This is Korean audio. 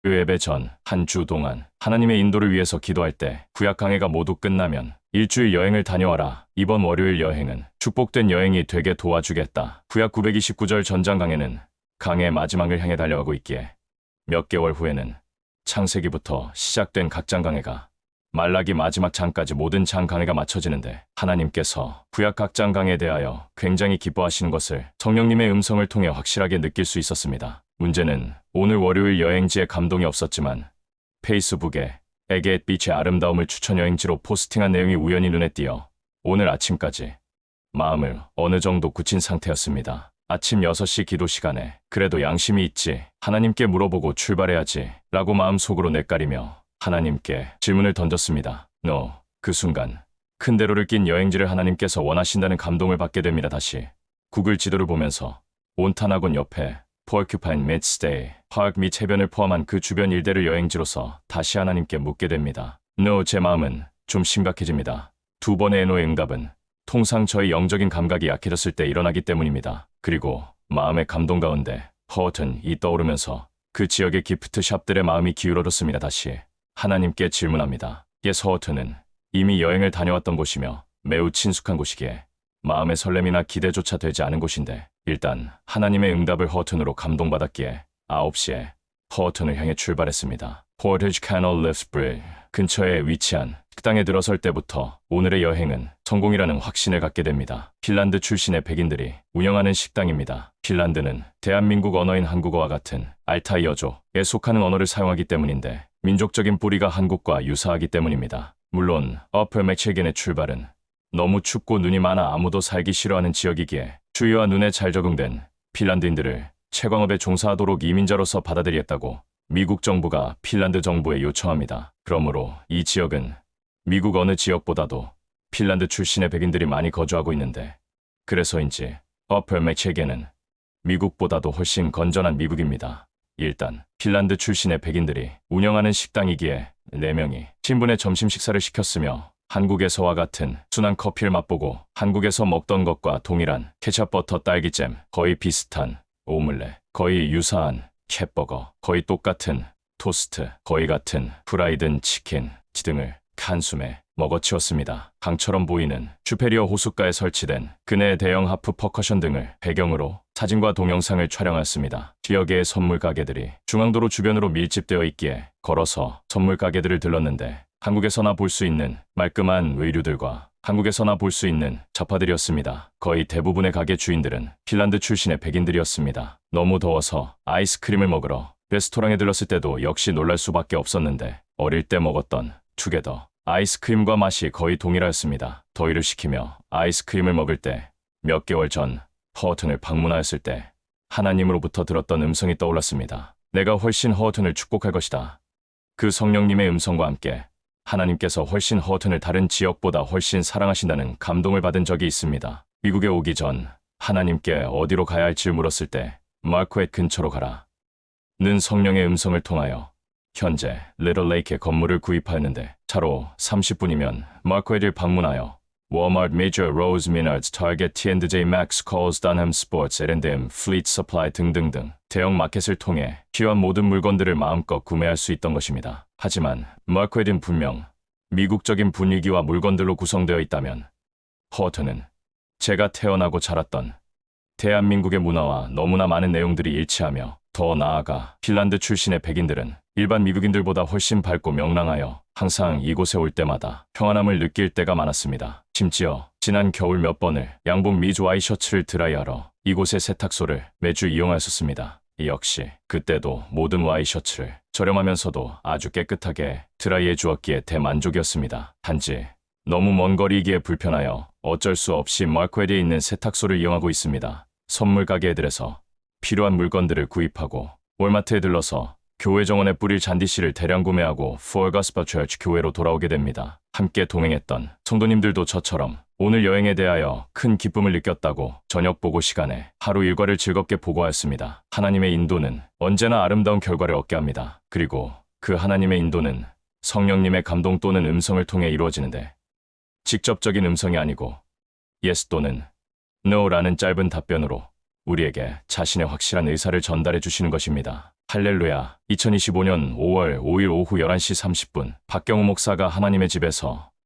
그 예배 전 한 주 동안 하나님의 인도를 위해서 기도할 때 구약 강해가 모두 끝나면 일주일 여행을 다녀와라. 이번 월요일 여행은 축복된 여행이 되게 도와주겠다. 구약 929절 전장 강해는 강해의 마지막을 향해 달려가고 있기에 몇 개월 후에는 창세기부터 시작된 각 장 강해가 말라기 마지막 장까지 모든 장 강해가 맞춰지는데 하나님께서 구약 각 장 강해에 대하여 굉장히 기뻐하시는 것을 성령님의 음성을 통해 확실하게 느낄 수 있었습니다. 문제는 오늘 월요일 여행지에 감동이 없었지만 페이스북에 에게앳 비치의 아름다움을 추천 여행지로 포스팅한 내용이 우연히 눈에 띄어 오늘 아침까지 마음을 어느 정도 굳힌 상태였습니다. 아침 6시 기도 시간에 그래도 양심이 있지 하나님께 물어보고 출발해야지 라고 마음속으로 뇌까리며 하나님께 질문을 던졌습니다. 그 순간 큰 대로를 낀 여행지를 하나님께서 원하신다는 감동을 받게 됩니다. 다시 구글 지도를 보면서 온탄학원 옆에 포큐파인 및 스테이, 화학 및 해변을 포함한 그 주변 일대를 여행지로서 다시 하나님께 묻게 됩니다. 제 마음은 좀 심각해집니다. 두 번의 NO의 응답은 통상 저의 영적인 감각이 약해졌을 때 일어나기 때문입니다. 그리고 마음의 감동 가운데 허튼이 떠오르면서 그 지역의 기프트 샵들의 마음이 기울어졌습니다. 다시 하나님께 질문합니다. 허튼은 이미 여행을 다녀왔던 곳이며 매우 친숙한 곳이기에 마음의 설렘이나 기대조차 되지 않은 곳인데 일단 하나님의 응답을 허튼으로 감동받았기에 9시에 허튼을 향해 출발했습니다. 포티지 캐널 리프트 브리지 근처에 위치한 식당에 들어설 때부터 오늘의 여행은 성공이라는 확신을 갖게 됩니다. 핀란드 출신의 백인들이 운영하는 식당입니다. 핀란드는 대한민국 언어인 한국어와 같은 알타이어족에 속하는 언어를 사용하기 때문인데 민족적인 뿌리가 한국과 유사하기 때문입니다. 물론 어퍼 맥체겐의 출발은 너무 춥고 눈이 많아 아무도 살기 싫어하는 지역이기에 추위와 눈에 잘 적응된 핀란드인들을 채광업에 종사하도록 이민자로서 받아들이겠다고 미국 정부가 핀란드 정부에 요청합니다. 그러므로 이 지역은 미국 어느 지역보다도 핀란드 출신의 백인들이 많이 거주하고 있는데 그래서인지 어퍼 맥체겐은 미국보다도 훨씬 건전한 미국입니다. 일단 핀란드 출신의 백인들이 운영하는 식당이기에 4명이 신분의 점심 식사를 시켰으며 한국에서와 같은 순한 커피를 맛보고 한국에서 먹던 것과 동일한 케찹 버터 딸기잼, 거의 비슷한 오믈렛, 거의 유사한 캣버거, 거의 똑같은 토스트, 거의 같은 프라이든 치킨 등을 한숨에 먹어치웠습니다. 강처럼 보이는 슈페리어 호숫가에 설치된 그네의 대형 하프 퍼커션 등을 배경으로 사진과 동영상을 촬영하였습니다. 지역의 선물 가게들이 중앙도로 주변으로 밀집되어 있기에 걸어서 선물 가게들을 들렀는데 한국에서나 볼 수 있는 말끔한 의류들과 한국에서나 볼 수 있는 잡화들이었습니다. 거의 대부분의 가게 주인들은 핀란드 출신의 백인들이었습니다. 너무 더워서 아이스크림을 먹으러 레스토랑에 들렀을 때도 역시 놀랄 수밖에 없었는데 어릴 때 먹었던 투게더 아이스크림과 맛이 거의 동일하였습니다. 더위를 식히며 아이스크림을 먹을 때 몇 개월 전 허튼을 방문하였을 때 하나님으로부터 들었던 음성이 떠올랐습니다. 내가 훨씬 허튼을 축복할 것이다. 그 성령님의 음성과 함께 하나님께서 훨씬 허튼을 다른 지역보다 훨씬 사랑하신다는 감동을 받은 적이 있습니다. 미국에 오기 전 하나님께 어디로 가야 할지 물었을 때 마크앳 근처로 가라. 는 성령의 음성을 통하여 현재 리틀 레이크에 건물을 구입하였는데 차로 30분이면 마크앳을 방문하여 워마트, 메이저, 로즈, 미너즈, 타겟, T&J, 맥스, 콜스, 단햄, 스포츠, L&M, 플리트 서플라이 등등등 대형 마켓을 통해 필요한 모든 물건들을 마음껏 구매할 수 있던 것입니다. 하지만 마크앳은 분명 미국적인 분위기와 물건들로 구성되어 있다면 허튼은 제가 태어나고 자랐던 대한민국의 문화와 너무나 많은 내용들이 일치하며 더 나아가 핀란드 출신의 백인들은 일반 미국인들보다 훨씬 밝고 명랑하여 항상 이곳에 올 때마다 평안함을 느낄 때가 많았습니다. 심지어 지난 겨울 몇 번을 양복 미즈 와이셔츠를 드라이하러 이곳의 세탁소를 매주 이용하였었습니다. 역시 그때도 모든 와이셔츠를 저렴하면서도 아주 깨끗하게 드라이해 주었기에 대만족이었습니다. 단지 너무 먼 거리이기에 불편하여 어쩔 수 없이 마크앳에 있는 세탁소를 이용하고 있습니다. 선물 가게들에서 필요한 물건들을 구입하고 월마트에 들러서 교회 정원에 뿌릴 잔디씨를 대량 구매하고 Full Gospel Church 교회로 돌아오게 됩니다. 함께 동행했던 성도님들도 저처럼 오늘 여행에 대하여 큰 기쁨을 느꼈다고 저녁 보고 시간에 하루 일과를 즐겁게 보고하였습니다. 하나님의 인도는 언제나 아름다운 결과를 얻게 합니다. 그리고 그 하나님의 인도는 성령님의 감동 또는 음성을 통해 이루어지는데 직접적인 음성이 아니고 Yes 또는 No라는 짧은 답변으로 우리에게 자신의 확실한 의사를 전달해 주시는 것입니다. 할렐루야. 2025년 5월 5일 오후 11시 30분 박경우 목사가 하나님의 집에서